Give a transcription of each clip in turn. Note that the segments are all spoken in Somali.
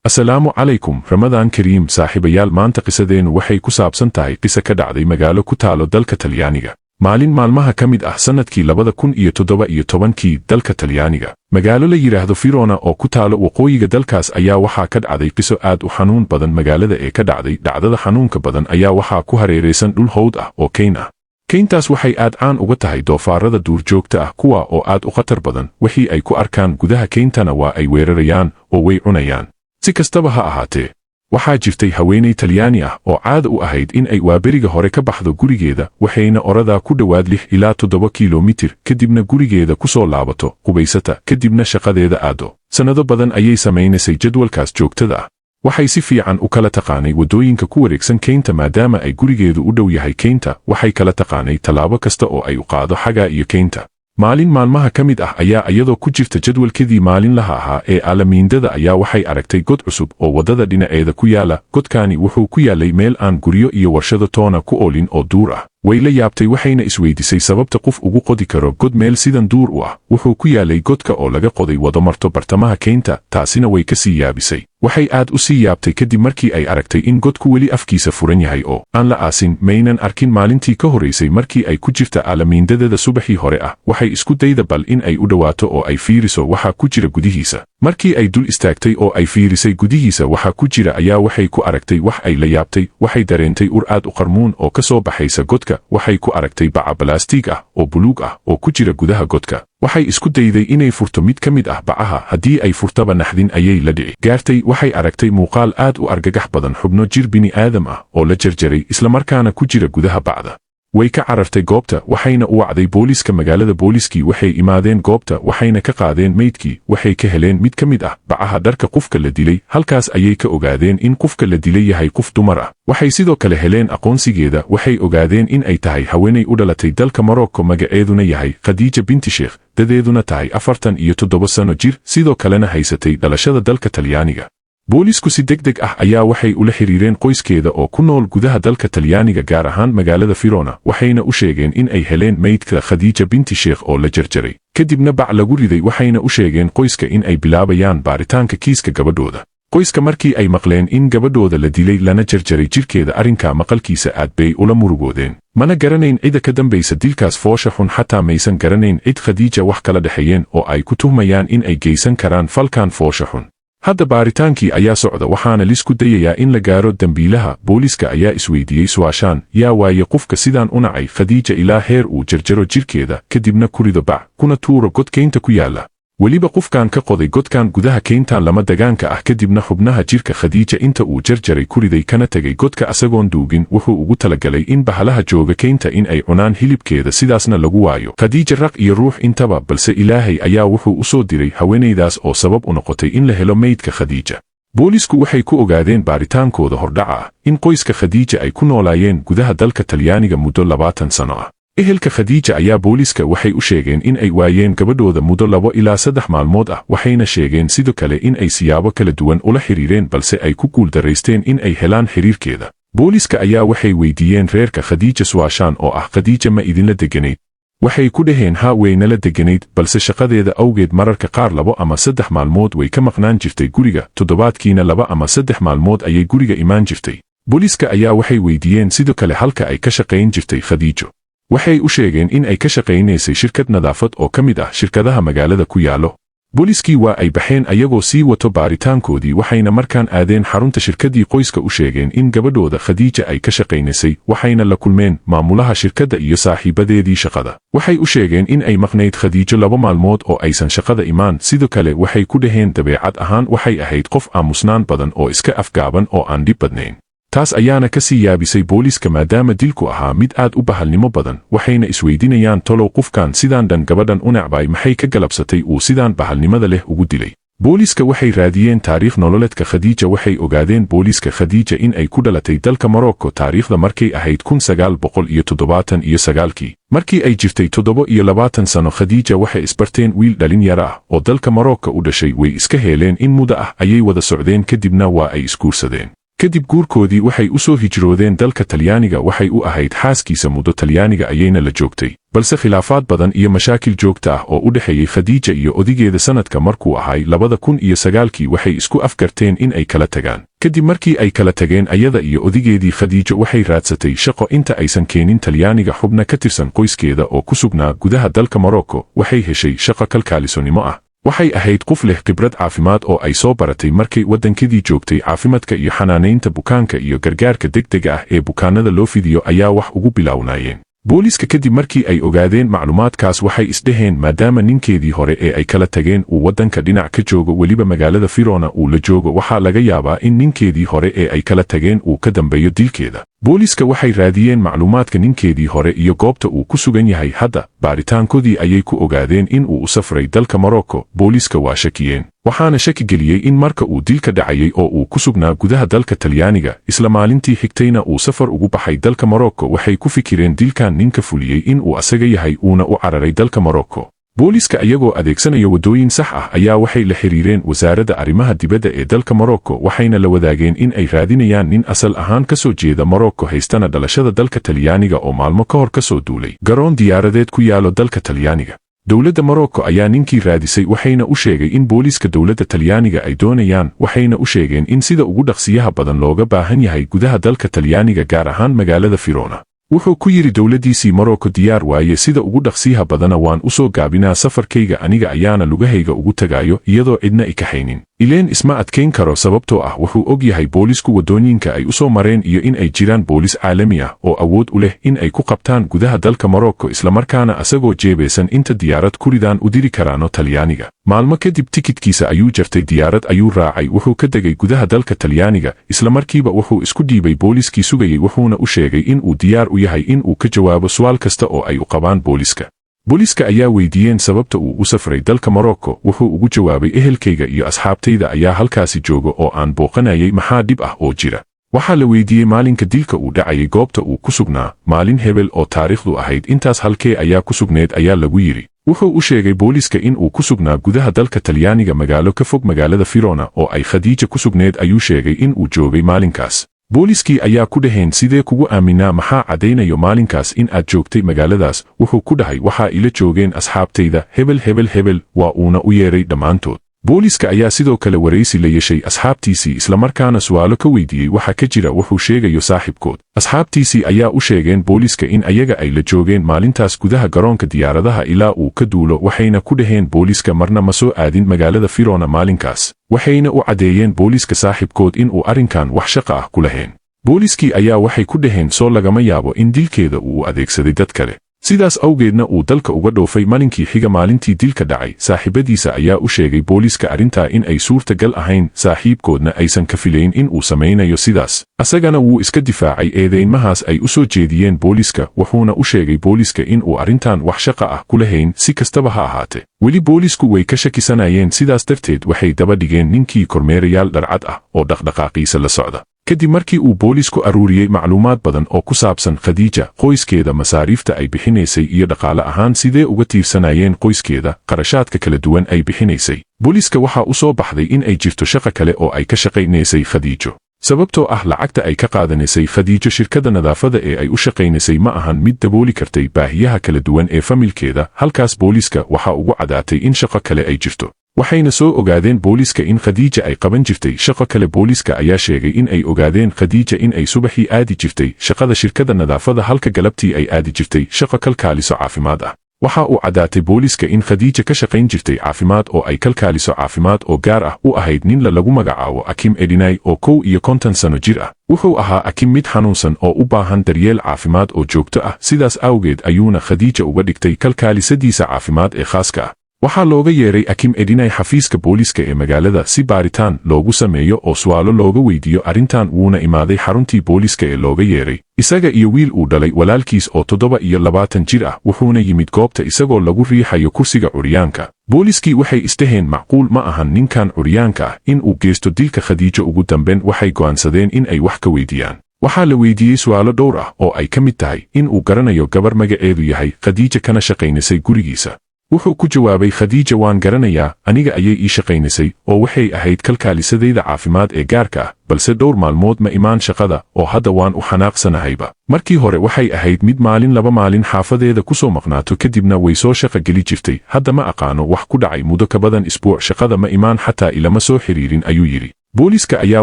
asalaamu calaykum ramadaan kariim saaxiibayaal maanta qisadeenu waxay ku saabsan tahay qisa ka dhacday magaalo ku taalo dalka talyaaniga maalin maalmaha ka mid ah sannadkii 2017 dalka talyaaniga magaalo la yidhaahdo Verona oo ku taalo waqooyiga dalkaas ayaa waxaa ka dhacday qiso aad u xanuun badan magaalada ee ka dhacday dhacdada xanuunka badan ayaa waxaa ku hareeraysan dhul hawd ah oo kayn ah kayntaas waxay aad caan uga tahay doofaarada duurjoogta ah kuwa oo aad u khatar badan wixii ay ku arkaan gudaha kayntana waa ay weerarayaan oo way cunayaan si kastaba ha ahaatee waxaa jirtay haweenay talyaani ah oo caada u ahayd in ay waaberiga hore ka baxdo gurigeeda waxayna oradaa ku dhowaad 6 ilaa 7 kiilomitir kadibna gurigeeda ku soo laabato qubaysata kadibna shaqadeeda aado sannado badan ayay samaynaysay jadwalkaas joogtada ah waxay si fiican u kala taqaanay waddooyinka ku wareegsan kaynta maadaama ay gurigeedu u dhow yahay kaynta waxay kala taqaanay tallaabo kasta oo ay u qaado xagga iyo kaynta maalin maalmaha ka mid ah ayaa iyadoo ku jirta jadwalkeedii maalinlaha ahaa ee aalamiindada ayaa waxay aragtay god cusub oo waddada dhinaceeda ku yaala godkaani wuxuu ku yaalay meel aan guryo iyo warshado toona ku oolin oo duur ah way la yaabtay waxayna isweydisay sababta qof ugu qodi karo god meel sidan duur u ah wuxuu ku yaalay godka oo laga qoday wado marto bartamaha kaynta taasina way ka sii yaabisay waxay aad u sii yaabtay kadib markii ay aragtay in godku weli afkiisa furan yahay oo aan la aasin maynan arkin maalintii ka horaysay markii ay ku jirta aalamiindadeeda subaxii hore ah waxay isku dayda bal in ay u dhowaato oo ay fiiriso waxa ku jira gudihiisa markii ay dul istaagtay oo ay fiirisay gudihiisa waxa ku jira ayaa waxay ku aragtay wax ay la yaabtay waxay dareentay ur aad u qarmuun oo ka soo baxaysa godka waxay ku aragtay baca balaastiig ah oo buluug ah oo ku jira gudaha godka waxay isku dayday inay furto mid ka mid ah bacaha haddii ay furtaba naxdin ayay la dhici gaartay waxay aragtay muuqaal aad u argagax badan xubno jir bini aadam ah oo la jarjaray islamarkaana ku jira gudaha bacda way ka carartay goobta waxayna u wacday booliiska magaalada booliiskii waxay imaadeen goobta waxayna ka qaadeen meydkii waxay ka heleen mid ka mid ah bacaha dharka qofka la dilay halkaas ayay ka ogaadeen in qofka la dilay yahay qof dumar ah waxay sidoo kale heleen aqoonsigeeda waxay ogaadeen in ay tahay haweenay u dhalatay dalka Morocco magaceeduna yahay Khadija binti Sheikh dadeeduna tahay 47 sano jir sidoo kalena haysatay dhalashada dalka Talyaaniga boolisku si degdeg ah ayaa waxay ula xiriireen qoyskeeda oo ku nool gudaha dalka Talyaaniga gaar ahaan magaalada Verona waxayna u sheegeen in ay heleen meydka Khadija binti Sheikh oo la jarjaray kadibna bac lagu riday waxayna u sheegeen qoyska in ay bilaabayaan baaritaanka kiiska gabadhooda qoyska markii ay maqleen in gabadhooda la dilay lana jarjaray jirkeeda arrinka maqalkiisa aad bay ula murugoodeen mana garanayn cid ka dambaysa dilkaas foosha xun xataa maysan garanayn cid Khadija wax kala dhaxeeyeen oo ay ku tuhmayaan in ay geysan karaan falkan foosha xun hadda baaritaankii ayaa socda waxaana lisku dayayaa in la gaaro dambiilaha booliiska ayaa isweydiiyey su'aashaan yaa waaye qofka sidaan u nacay Khadija ilaa heer uu jarjaro jirkeeda kadibna ku rido bac kuna tuuro god kaynta ku yaala weliba qofkan ka qoday godkan gudaha kayntan lama dagaanka ah kadibna xubnaha jirka Khadija inta uu jarjaray ku riday kana tagay godka asagoon duugin wuxuu ugu talagalay in bahalaha jooga kaynta in ay cunaan hilibkeeda sidaasna lagu waayo Khadija raq iyo ruux intaba balse Ilaahay ayaa wuxuu u soo diray haweenaydaas oo sabab u noqotay in la helo meydka Khadija boolisku waxay ku ogaadeen baaritaankooda hordhaca ah in qoyska Khadija ay ku noolaayeen gudaha dalka Talyaaniga muddo 20 sano ah ehelka Khadija ayaa booliiska waxay u sheegeen in ay waayeen gabadhooda muddo 2 ilaa 3 maalmood ah waxayna sheegeen sidoo kale in ay siyaabo kala duwan ula xiriireen balse ay ku guuldaraysteen in ay helaan xiriirkeeda booliiska ayaa waxay weydiiyeen reerka Khadija su'aashaan oo ah Khadija ma idinla deganayd waxay ku dhaheen ha weynala deganayd balse shaqadeeda awgeed mararka qaar 2 ama 3 maalmood way ka maqnaan jirtay guriga toddobaadkiina 2 ama 3 maalmood ayay guriga imaan jirtay booliiska ayaa waxay weydiiyeen sidoo kale halka ay ka shaqayn jirtay Khadijo waxay u sheegeen in ay ka shaqaynaysay shirkad nadaafad oo ka mid ah shirkadaha magaalada ku yaalo booliiskii waa ay baxeen ayagoo sii wato baaritaankoodii waxayna markaan aadeen xarunta shirkaddii qoyska u sheegeen in gabadhooda Khadija ay ka shaqaynaysay waxayna la kulmeen maamulaha shirkadda iyo saaxiibadeedii shaqada waxay u sheegeen in ay maqnayd Khadijo 2 maalmood oo aysan shaqada imaan sidoo kale waxay ku dhaheen dabeecad ahaan waxay ahayd qof aamusnaan badan oo iska afgaaban oo aan dhib badnayn taas ayaana ka sii yaabisay booliiska maadaama dilku ahaa mid aad u bahalnimo badan waxayna isweydiinayaan tolow qofkan sidaan dhan gabadhan u nacbay maxay ka galabsatay uu sidaan bahalnimada leh ugu dilay booliiska waxay raadiyeen taariikh nololeedka Khadija waxay ogaadeen booliiska Khadija in ay ku dhalatay dalka Morocco taariikhda markay ahayd 1979 markii ay jirtay 27 sano Khadija waxay isbarteen wiil dhalinyaro ah oo dalka Morocco u dhashay way iska heleen in muddo ah ayay wada socdeen kadibna waa ay isguursadeen kadib guurkoodii waxay u soo hijroodeen dalka Talyaaniga. waxay u ahayd xaaskiisa muddo Talyaaniga ayayna la joogtay, balse khilaafaad badan iyo mashaakil joogta ah oo u dhexeeyay Khadiija iyo odigeeda sanadka markuu ahay 2009 waxay isku afgarteen in ay kala tagaan. kadib markii ay kala tageen ayada iyo odigeedii, Khadiija waxay raadsatay shaqo inta aysan keenin Talyaaniga. xubna ka tirsan qoyskeeda oo ku sugnaa gudaha dalka Morocco waxay heshay shaqo kalkaalisonimo ah. waxay ahayd qof leh khibrad caafimaad oo ay soo baratay markay waddankadii joogtay. caafimaadka iyo xanaanaynta bukaanka iyo gargaarka degdega ah ee bukaanada loo fidiyo ayaa wax ugu bilownaayeen. booliiska kadib markii ay ogaadeen macluumaadkaas waxay isdhaheen maadaama ninkeedii hore ee ay kala tageen uu waddanka dhinac ka joogo, weliba magaalada Verona uu la joogo, waxaa laga yaabaa in ninkeedii hore ee ay kala tageen uu ka dambeeyo dilkeeda. booliiska waxay raadiyeen macluumaadka ninkeedii hore iyo goobta uu ku sugan yahay. hadda baaritaankoodii ayay ku ogaadeen in uu u safray dalka Morocco. booliiska waa shakiyeen, waxaana shaki geliyey in marka uu dilka dhacayay oo uu ku sugnaa gudaha dalka Talyaaniga, isla maalintii xigtayna uu safar ugu baxay dalka Morocco. waxay ku fikireen dilkan ninka fuliyey in uu asaga yahay uuna u cararay dalka Morocco. booliiska iyagoo adeegsanaya waddooyin sax ah ayaa waxay la xiriireen wasaaradda arrimaha dibadda ee dalka Morocco, waxayna la wadaageen in ay raadinayaan nin asal ahaan ka soo jeeda Morocco, haystana dhalashada dalka Talyaaniga oo maalmo ka hor ka soo duulay garoon diyaaradeed ku yaalo dalka Talyaaniga. dowladda Morocco ayaa ninkii raadisay, waxayna u sheegay in booliiska dowladda Talyaaniga ay doonayaan. waxayna u sheegeen in sida ugu dhaqsiyaha badan looga baahan yahay gudaha dalka Talyaaniga, gaar ahaan magaalada Verona. wuxuu ku yidhi dowladdiisii Morocco diyaar waaye, sida ugu dhaqsiyaha badana waan u soo gaabinaa safarkayga, aniga ayaana lugahayga ugu tagaayo iyadoo cidna i kaxaynin. ileen isma adkayn karo sababtoo ah wuxuu og yahay boolisku waddooyinka ay u soo mareen iyo in ay jiraan boolis caalami ah oo awood u leh in ay ku qabtaan gudaha dalka Morocco, islamarkaana asagoo jeebeysan inta diyaarad ku ridaan u diri karaano Talyaaniga. maalmo kadib tikidkiisa ayuu jartay, diyaarad ayuu raacay, wuxuu ka degay gudaha dalka Talyaaniga. islamarkiiba wuxuu isku dhiibay booliskii sugayay, wuxuuna u sheegay in uu diyaar u yahay in uu ka jawaabo su'aal kasta oo ay u qabaan booliska. booliiska ayaa weydiiyeen sababta uu u safray dalka Morocco. wuxuu ugu jawaabay ehelkayga iyo asxaabtayda ayaa halkaasi jooga oo aan booqanayay, maxaa dhib ah oo jira. waxaa la weydiiyey maalinka dilka uu dhacayay, goobta uu ku sugnaa, maalin hebel oo taariikhdu ahayd intaas, halkee ayaa ku sugneed ayaa lagu yidhi. wuxuu u sheegay booliiska in uu ku sugnaa gudaha dalka Talyaaniga, magaalo ka fog magaalada Verona oo ay Khadiija ku sugneed. ayuu sheegay in uu joogay maalinkaas. booliiskii ayaa ku dhaheen sidee kugu aaminaa, maxaa caddaynayo maalinkaas in aad joogtay magaaladaas. wuxuu ku dhahay waxaa ila joogeen asxaabtayda hebel waa uuna u yeeray dhammaantood. booliiska ayaa sidoo kale waraysi la yeeshay asxaabtiisii, islamarkaana su'aalo ka weydiiyey waxa ka jira wuxuu sheegayo saaxiibkood. asxaabtiisii ayaa u sheegeen booliiska in ayaga ay la joogeen maalintaas gudaha garoonka diyaaradaha ilaa uu ka duulo, waxayna ku dhaheen booliiska marna ma soo aadin magaalada Verona maalinkaas. waxayna u caddeeyeen booliiska saaxiibkood in uu arrinkan wax shaqo ah ku lahayn. booliiskii ayaa waxay ku dhaheen soo lagama yaabo in dilkeeda uu adeegsaday dad kale, sidaas awgeedna uu dalka uga dhoofay. malinkii xiga maalintii dilka dhacay, saaxiibadiisa ayaa u sheegay booliiska arrintaa in ay suurtagal ahayn, saaxiibkoodna aysan ka filayn in uu samaynayo sidaas. asagana wuu iska difaacay eedeymahaas ay u soo jeediyeen booliiska, wuxuuna u sheegay booliiska in uu arrintan wax shaqo ah ku lahayn. si kastaba ha ahaatee, weli boolisku way ka shakisanayeen, sidaas darteed waxay daba dhigeen ninkii kormeerayaal dharcad ah oo dhaqdhaqaaqiisa la socda. kadib markii uu boolisku aruuriyey macluumaad badan oo ku saabsan Khadiija, qoyskeeda, masaariifta ay bixinaysay iyo dhaqaale ahaan sidee uga tiirsanayeen qoyskeeda, qarashaadka kala duwan ay bixinaysay, booliiska waxaa u soo baxday in ay jirto shaqo kale oo ay ka shaqaynaysay Khadiijo. sababtoo ah lacagta ay ka qaadanaysay Khadiijo shirkadda nadaafada ee ay u shaqaynaysay ma ahan mid dabooli kartay baahiyaha kala duwan ee familkeeda. halkaas booliiska waxaa ugu cadaatay in shaqo kale ay jirto. waxayna soo ogaadeen booliiska in Khadiija ay qaban jirtay shaqo kale. booliiska ayaa sheegay in ay ogaadeen Khadiija in ay subaxii aadi jirtay shaqada shirkadda nadaafada, halka galabtii ay aadi jirtay shaqo kalkaaliso caafimaad ah. waxa uu cadaatay booliiska in Khadiija ka shaqayn jirtay caafimaad oo ay kalkaaliso caafimaad oo gaar ah u ahayd nin lagu magacaabo Akim Edinay oo 51 sano jir ah. wuxuu ahaa Akim mid xanuunsan oo u baahan daryeel caafimaad oo joogto ah, sidaas awgeed ayuuna Khadiija uga dhigtay kalkaalisadiisa caafimaad ee khaaska ah. waxaa looga yeeray Akim Edinay xafiiska booliiska ee magaalada si baaritaan loogu sameeyo oo su'aalo looga weydiiyo arrintan. wuuna imaaday xaruntii booliiska ee looga yeeray, isaga iyo wiil uu dhalay walaalkiis oo 27 jir ah. wuxuuna yimid goobta isagoo lagu riixayo kursiga curyaanka. booliiskii waxay isdhaheen macquul ma ahan ninkan curyaanka ah in uu geysto dilka Khadiijo. ugu dambeyn waxay go'aansadeen in ay wax ka weydiiyaan. waxaa la weydiiyey su'aalo dhowr ah oo ay ka mid tahay in uu garanayo gabar magaceedu yahay Khadiija kana shaqaynaysay gurigiisa. wuxuu ku jawaabay khadiija waan garanayaa aniga ayay ii shaqaynaysay oo waxay ahayd kalkaalisadayda caafimaad ee gaarka ah balse dhowr maalmood ma imaan shaqada oo hadda waan u xanaaqsanahayba markii hore waxay ahayd mid maalin laba maalin xaafadeeda ku soo maqnaato kadibna way soo shaqa geli jirtay hadda ma aqaano wax ku dhacay muddo ka badan isbuuc shaqada ma imaan xataa ilama soo xiriirin ayuu yidhi booliiska ayaa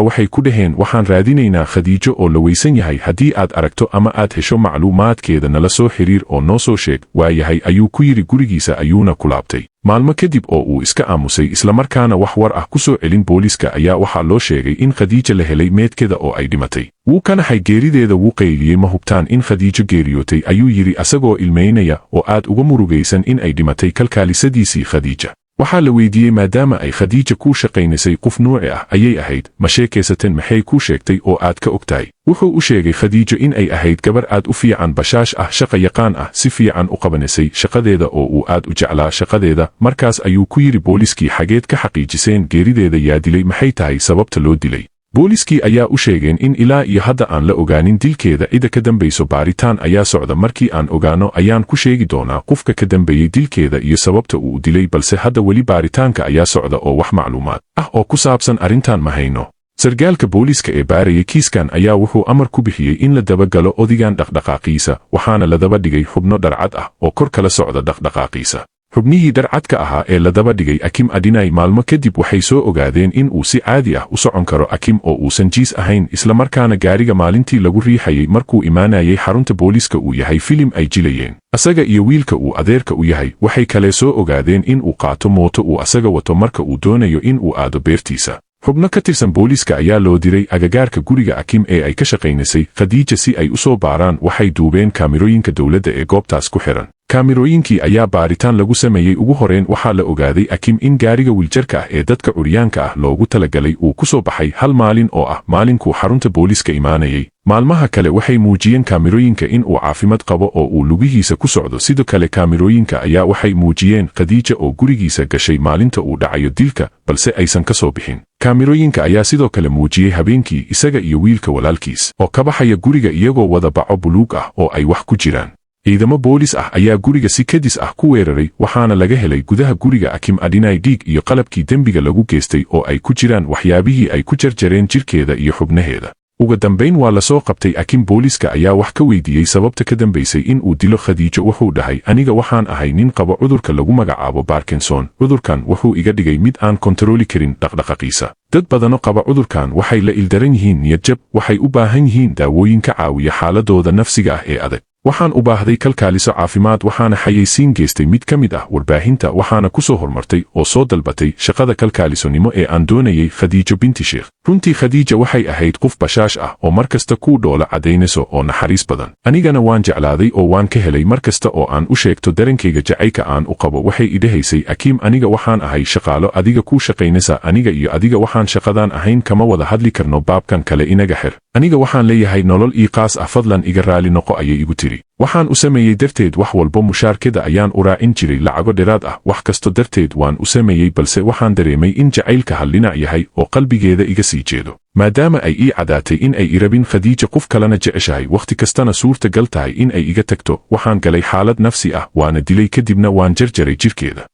waxay ku dhaheen waxaan raadinaynaa khadiijo oo la weysan yahay haddii aad aragto ama aad hesho macluumaadkeeda nala soo xiriir oo noo soo sheeg waayahay ayuu ku yidhi gurigiisa ayuuna ku laabtay maalmo kadib oo uu iska aamusay islamarkaana wax war ah ku soo celin booliiska ayaa waxaa loo sheegay in khadiija la helay meedkeeda oo ay dhimatay wuu ka naxay geerideeda wuu qayliyey ma hubtaan in khadiijo geeriyootay ayuu yidhi asagoo ilmaynaya oo aad uga murugaysan in ay dhimatay kalkaalisadiisii khadiija waxaa la weydiiyey maadaama ay khadiija kuu shaqaynaysay qof nuuci ah ayay ahayd ma sheekaysateen maxay kuu sheegtay oo aad ka ogtahay wuxuu u sheegay khadiijo in ay ahayd gabar aad u fiican bashaash ah shaqa yaqaan ah si fiican u qabanaysay shaqadeeda oo uu aad u jeclaa shaqadeeda markaas ayuu ku yidhi booliiskii xageed ka xaqiijiseen geerideeda yaa dilay maxay tahay sababta loo dilay booliiskii ayaa u sheegeen in ilaa iyo hadda aan la ogaanin dilkeeda cida ka dambayso baaritaan ayaa socda markii aan ogaano ayaan ku sheegi doonaa qofka ka dambeeyey dilkeeda iyo sababta uu dilay balse hadda weli baaritaanka ayaa socda oo wax macluumaad ah oo ku saabsan arrintan ma hayno sargaalka booliiska ee baaraya kiiskan ayaa wuxuu amar ku bixiyey in la dabagalo odigan dhaqdhaqaaqiisa waxaana la daba dhigay xubno dharcad ah oo kor kala socda dhaqdhaqaaqiisa xubnihii dharcadka ahaa ee la daba dhigay akim adinay maalmo kadib waxay soo ogaadeen in uu si caadi ah u socon karo akim oo uusan jiis ahayn islamarkaana gaariga maalintii lagu riixayay markuu imaanayay xarunta booliiska uu yahay filim ay jilayeen asaga iyo wiilka uu adeerka u yahay waxay kale soo ogaadeen in uu qaato mooto uu asaga wato marka uu doonayo in uu aado beertiisa xubno ka tirsan booliiska ayaa loo diray agagaarka guriga akim ee ay ka shaqaynaysay khadiija si ay u soo baaraan waxay duubeen kaamirooyinka dowladda ee goobtaas ku xihan kaamirooyinkii ayaa baaritaan lagu sameeyey ugu horeen waxaa la ogaaday akim in gaariga wiiljarka ah ee dadka curyaanka ah loogu talagalay uu ku soo baxay hal maalin oo ah maalinkuu xarunta booliiska imaanayay maalmaha kale waxay muujiyeen kaamirooyinka in uu caafimaad qabo oo uu lugihiisa ku socdo sidoo kale kaamirooyinka ayaa waxay muujiyeen khadiija oo gurigiisa gashay maalinta uu dhacayo dilka balse aysan ka soo bixin kaamirooyinka ayaa sidoo kale muujiyey habeenkii isaga iyo wiilka walaalkiis oo ka baxaya guriga iyagoo wada baco buluug ah oo ay wax ku jiraan ciidamo boolis ah ayaa guriga si kadis ah ku weeraray waxaana laga helay gudaha guriga akim adinay dhiig iyo qalabkii dembiga lagu geystay oo ay ku jiraan waxyaabihii ay ku jarjareen jirkeeda iyo xubnaheeda ugu dambayn waa la soo qabtay akim booliiska ayaa wax ka weydiiyey sababta ka dambaysay in uu dilo khadiijo wuxuu dhahay aniga waxaan ahay nin qabo cudurka lagu magacaabo Parkinson cudurkan wuxuu iga dhigay mid aan kontarooli karin dhaqdhaqaaqiisa dad badano qaba cudurkan waxay la ildaran yihiin niyadjab waxay u baahan yihiin daawooyin ka caawiya xaaladooda nafsiga ah ee adag waxaan u baahday kalkaaliso caafimaad waxaana xayeysiin geystay mid ka mid ah warbaahinta waxaana ku soo hormartay oo soo dalbatay shaqada kalkaalisonimo ee aan doonayay khadiijo binti sheekh runtii khadiija waxay ahayd qof bashaash ah oo markasta kuu dhoola cadaynayso oo naxariis badan anigana waan jeclaaday oo waan ka helay markasta oo aan u sheegto darankayga jacayka aan u qabo waxay idhahaysay akiim aniga waxaan ahay shaqaalo adiga kuu shaqaynaysa aniga iyo adiga waxaan shaqadaan ahayn kama wada hadli karno baabkan kale inaga xir aniga waxaan leeyahay nolol ii qaas ah fadlan iga raali noqo ayay igu tiri waxaan u sameeyey darteed wax walba mushaarkada ayaan u raacin jiray lacago dheeraad ah wax kasto darteed waan u sameeyey balse waxaan dareemay in jacaylka hal dhinac yahay oo qalbigeeda iga sii jeedo maadaama ay ii cadaatay in ay irabin khadiija qof kalena jeceshahay wakhti kastana suurtagal tahay in ay iga tagto waxaan galay xaalad nafsi ah waana dilay kadibna waan jarjaray jirkeeda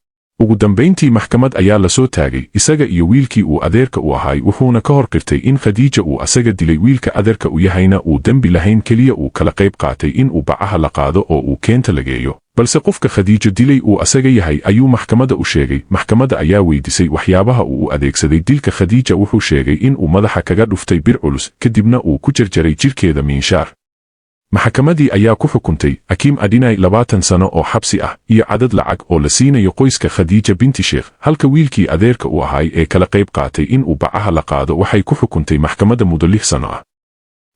ugu dambayntii maxkamad ayaa la soo taagay isaga iyo wiilkii uu adeerka u ahay wuxuuna ka hor qirtay in khadiija uu asaga dilay wiilka adeerka u yahayna uu dembi lahayn keliya uu kala qayb qaatay in uu bacaha la qaado oo uu keenta lageeyo balse qofka khadiijo dilay uu asaga yahay ayuu maxkamadda u sheegay maxkamadda ayaa weydiisay waxyaabaha uu u adeegsaday dilka khadiija wuxuu sheegay in uu madaxa kaga dhuftay bir culus kadibna uu ku jarjaray jirkeeda miinshaar maxkamadii ayaa ku xukuntay akim adinay 20 sano oo xabsi ah iyo cadad lacag oo la siinayo qoyska khadiija binti sheekh halka wiilkii adeerka u ahay ee kala qayb qaatay in uu bacaha la qaado waxay ku xukuntay maxkamadda muddo 6 sano ah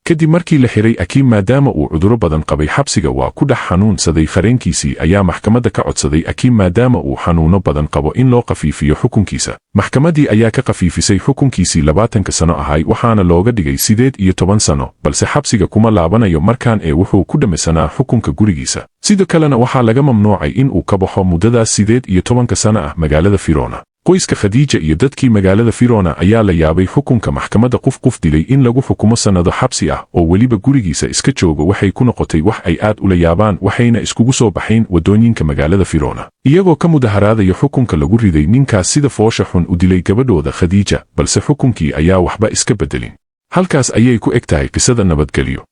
kadib markii la xiray akim maadaama uu cuduro badan qabay xabsiga waa ku dhex xanuunsaday qareenkiisii ayaa maxkamadda ka codsaday akim maadaama uu xanuuno badan qabo in loo qafiifiyo xukunkiisa maxkamadii ayaa ka qafiifisay xukunkiisii 20 sano ahay waxaana looga dhigay 18 sano balse xabsiga kuma laabanayo markaan ee wuxuu ku dhamisanaa xukunka gurigiisa sidoo kalena waxaa laga mamnuucay in uu ka baxo muddadaas 18 sano ah magaalada Firona qoyska khadiija iyo dadkii magaalada firona ayaa la yaabay xukunka maxkamadda qof dilay in lagu xukumo sannado xabsi ah oo weliba gurigiisa iska jooga waxay ku noqotay wax ay aad ula yaabaan waxayna iskugu soo baxayn waddooyinka magaalada firona iyagoo ka mudaharaadaya xukunka lagu riday ninkaas sida foosha xun u dilay gabadhooda khadiija balse xukunkii ayaa waxba iska beddelin halkaas ayay ku eg tahay qisada nabadgelyo.